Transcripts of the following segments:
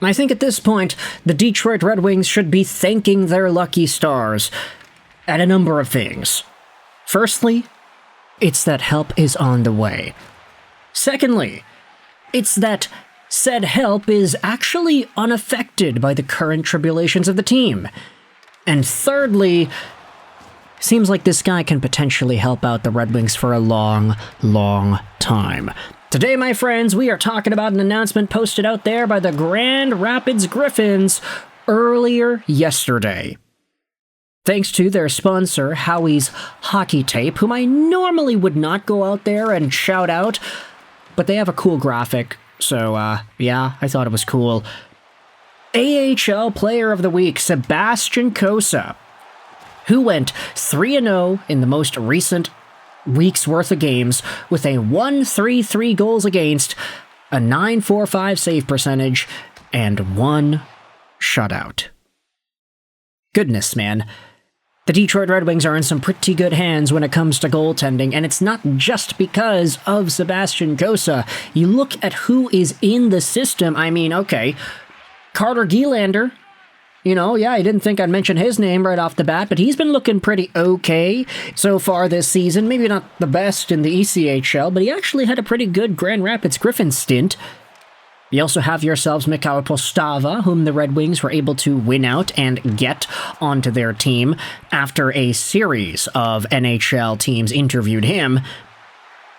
I think at this point, the Detroit Red Wings should be thanking their lucky stars at a number of things. Firstly, it's that help is on the way. Secondly, it's that said help is actually unaffected by the current tribulations of the team. And thirdly, seems like this guy can potentially help out the Red Wings for a long, long time. Today, my friends, we are talking about an announcement posted out there by the Grand Rapids Griffins earlier yesterday. Thanks to their sponsor, Howie's Hockey Tape, whom I normally would not go out there and shout out, but they have a cool graphic, so yeah, I thought it was cool. AHL Player of the Week, Sebastian Cossa, who went 3-0 in the most recent week's worth of games with a 1.33 goals against, a 9.45 save percentage, and 1 shutout. Goodness, man. The Detroit Red Wings are in some pretty good hands when it comes to goaltending, and it's not just because of Sebastian Cossa. You look at who is in the system. I mean, okay, Carter Gielander, I didn't think I'd mention his name right off the bat, but he's been looking pretty okay so far this season. Maybe not the best in the ECHL, but he actually had a pretty good Grand Rapids Griffins stint. You also have yourselves Mikhail Postava, whom the Red Wings were able to win out and get onto their team after a series of NHL teams interviewed him.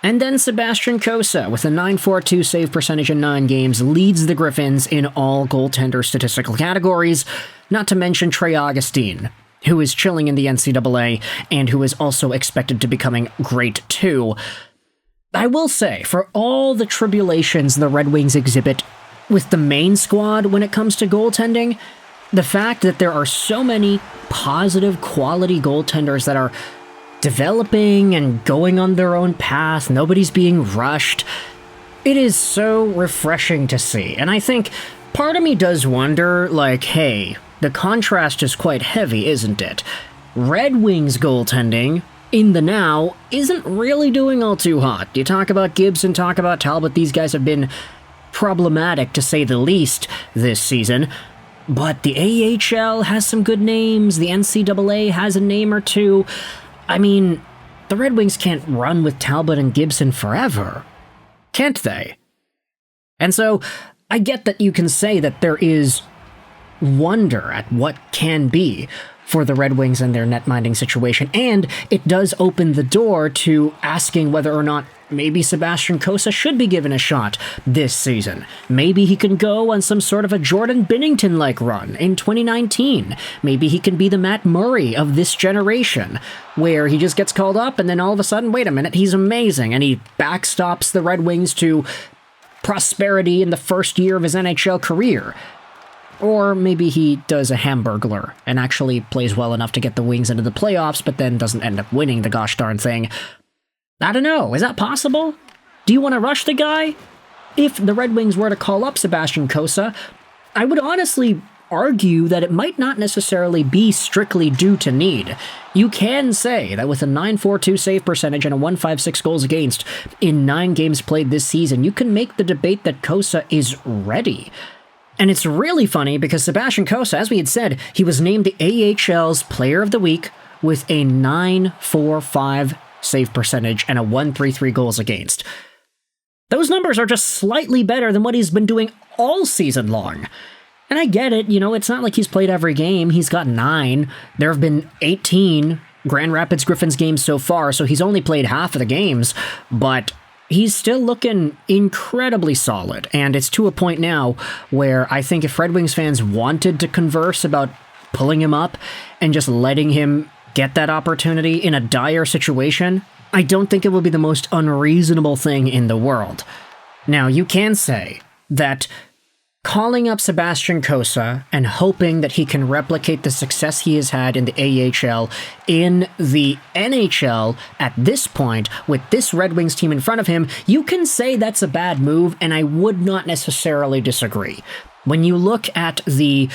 And then Sebastian Cossa, with a 9.42 save percentage in 9 games, leads the Griffins in all goaltender statistical categories, not to mention Trey Augustine, who is chilling in the NCAA and who is also expected to becoming great too. I will say, for all the tribulations the Red Wings exhibit with the main squad when it comes to goaltending, the fact that there are so many positive quality goaltenders that are developing and going on their own path, nobody's being rushed, it is so refreshing to see. And I think part of me does wonder, hey, the contrast is quite heavy, isn't it? Red Wings goaltending, in the now, isn't really doing all too hot. You talk about Gibson, talk about Talbot, these guys have been problematic to say the least this season. But the AHL has some good names, the NCAA has a name or two. I mean, the Red Wings can't run with Talbot and Gibson forever, can't they? And so, I get that you can say that there is wonder at what can be for the Red Wings and their net-minding situation, and it does open the door to asking whether or not maybe Sebastian Cossa should be given a shot this season. Maybe he can go on some sort of a Jordan Binnington-like run in 2019. Maybe he can be the Matt Murray of this generation, where he just gets called up and then all of a sudden, wait a minute, he's amazing, and he backstops the Red Wings to prosperity in the first year of his NHL career. Or maybe he does a Hamburglar and actually plays well enough to get the Wings into the playoffs, but then doesn't end up winning the gosh darn thing. I don't know, is that possible? Do you want to rush the guy? If the Red Wings were to call up Sebastian Cossa, I would honestly argue that it might not necessarily be strictly due to need. You can say that with a 9.42 save percentage and a 1.56 goals against in 9 games played this season, you can make the debate that Cossa is ready. And it's really funny because Sebastian Cossa, as we had said, he was named the AHL's Player of the Week with a 9.45 save percentage and a 1.33 goals against. Those numbers are just slightly better than what he's been doing all season long. And I get it, it's not like he's played every game. He's got 9. There have been 18 Grand Rapids Griffins games so far, so he's only played half of the games, but he's still looking incredibly solid, and it's to a point now where I think if Red Wings fans wanted to converse about pulling him up and just letting him get that opportunity in a dire situation, I don't think it would be the most unreasonable thing in the world. Now, you can say that calling up Sebastian Cossa and hoping that he can replicate the success he has had in the AHL in the NHL at this point, with this Red Wings team in front of him, you can say that's a bad move, and I would not necessarily disagree. When you look at the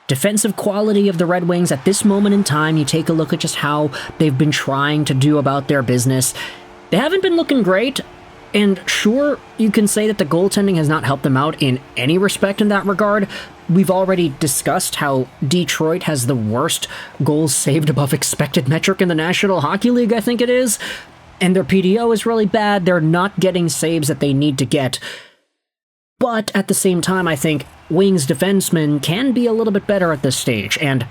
defensive quality of the Red Wings at this moment in time, you take a look at just how they've been trying to do about their business, they haven't been looking great. And sure, you can say that the goaltending has not helped them out in any respect in that regard, we've already discussed how Detroit has the worst goals saved above expected metric in the National Hockey League, I think it is. And their PDO is really bad. They're not getting saves that they need to get. But at the same time, I think Wings defensemen can be a little bit better at this stage, and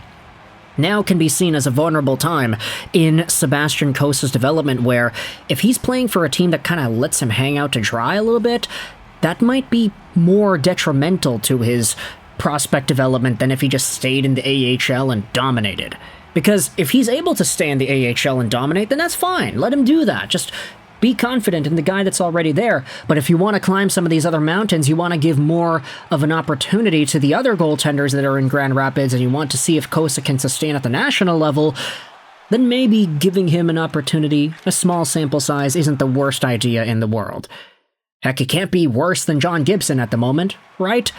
now can be seen as a vulnerable time in Sebastian Cossa's development, where if he's playing for a team that kind of lets him hang out to dry a little bit, that might be more detrimental to his prospect development than if he just stayed in the AHL and dominated. Because if he's able to stay in the AHL and dominate, then that's fine. Let him do that. Just be confident in the guy that's already there. But if you want to climb some of these other mountains, you want to give more of an opportunity to the other goaltenders that are in Grand Rapids, and you want to see if Cossa can sustain at the national level, then maybe giving him an opportunity, a small sample size, isn't the worst idea in the world. Heck, it can't be worse than John Gibson at the moment, right?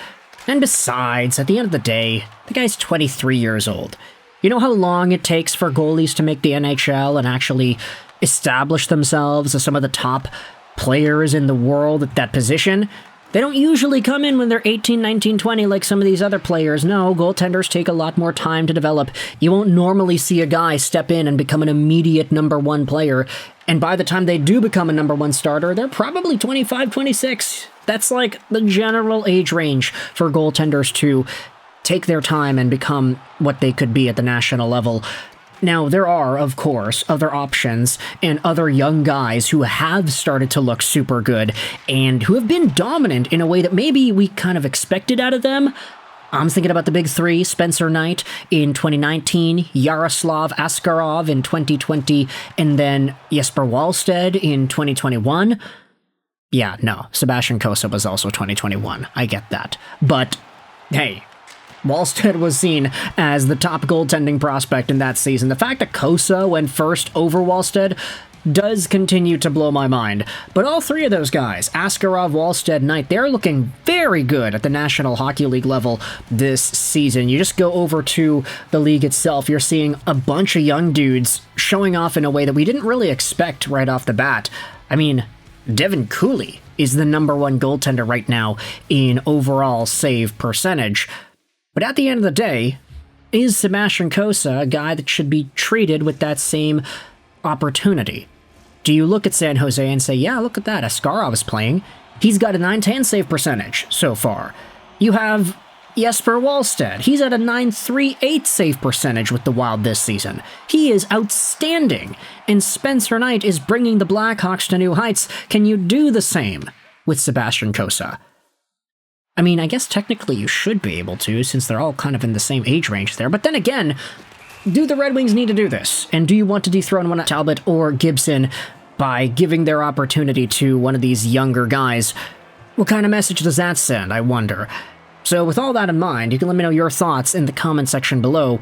And besides, at the end of the day, the guy's 23 years old. You know how long it takes for goalies to make the NHL and actually establish themselves as some of the top players in the world at that position? They don't usually come in when they're 18, 19, 20 like some of these other players. No, goaltenders take a lot more time to develop. You won't normally see a guy step in and become an immediate number one player, and by the time they do become a number one starter, they're probably 25, 26. That's like the general age range for goaltenders to take their time and become what they could be at the national level. Now, there are, of course, other options and other young guys who have started to look super good and who have been dominant in a way that maybe we kind of expected out of them. I'm thinking about the big three: Spencer Knight in 2019, Yaroslav Askarov in 2020, and then Jesper Wallstedt in 2021. Yeah, no, Sebastian Cossa was also 2021. I get that. But, hey, Wallstedt was seen as the top goaltending prospect in that season. The fact that Cossa went first over Wallstedt does continue to blow my mind. But all three of those guys, Askarov, Wallstedt, Knight, they're looking very good at the National Hockey League level this season. You just go over to the league itself, you're seeing a bunch of young dudes showing off in a way that we didn't really expect right off the bat. I mean, Devin Cooley is the number one goaltender right now in overall save percentage. But at the end of the day, is Sebastian Cossa a guy that should be treated with that same opportunity? Do you look at San Jose and say, yeah, look at that, Askarov is playing. He's got a .910 save percentage so far. You have Jesper Wallstedt. He's at a .938 save percentage with the Wild this season. He is outstanding. And Spencer Knight is bringing the Blackhawks to new heights. Can you do the same with Sebastian Cossa? I mean, I guess technically you should be able to, since they're all kind of in the same age range there. But then again, do the Red Wings need to do this? And do you want to dethrone one of Talbot or Gibson by giving their opportunity to one of these younger guys? What kind of message does that send, I wonder? So with all that in mind, you can let me know your thoughts in the comment section below.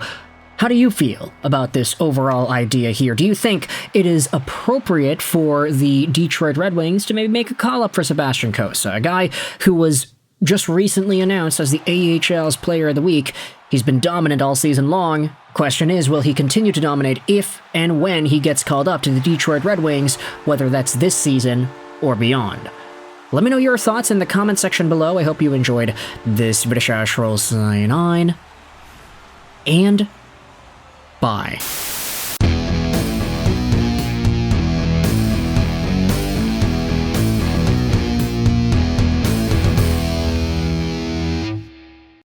How do you feel about this overall idea here? Do you think it is appropriate for the Detroit Red Wings to maybe make a call-up for Sebastian Cossa, a guy who was just recently announced as the AHL's Player of the Week? He's been dominant all season long. Question is, will he continue to dominate if and when he gets called up to the Detroit Red Wings, whether that's this season or beyond? Let me know your thoughts in the comment section below. I hope you enjoyed this British Roll 9, and bye.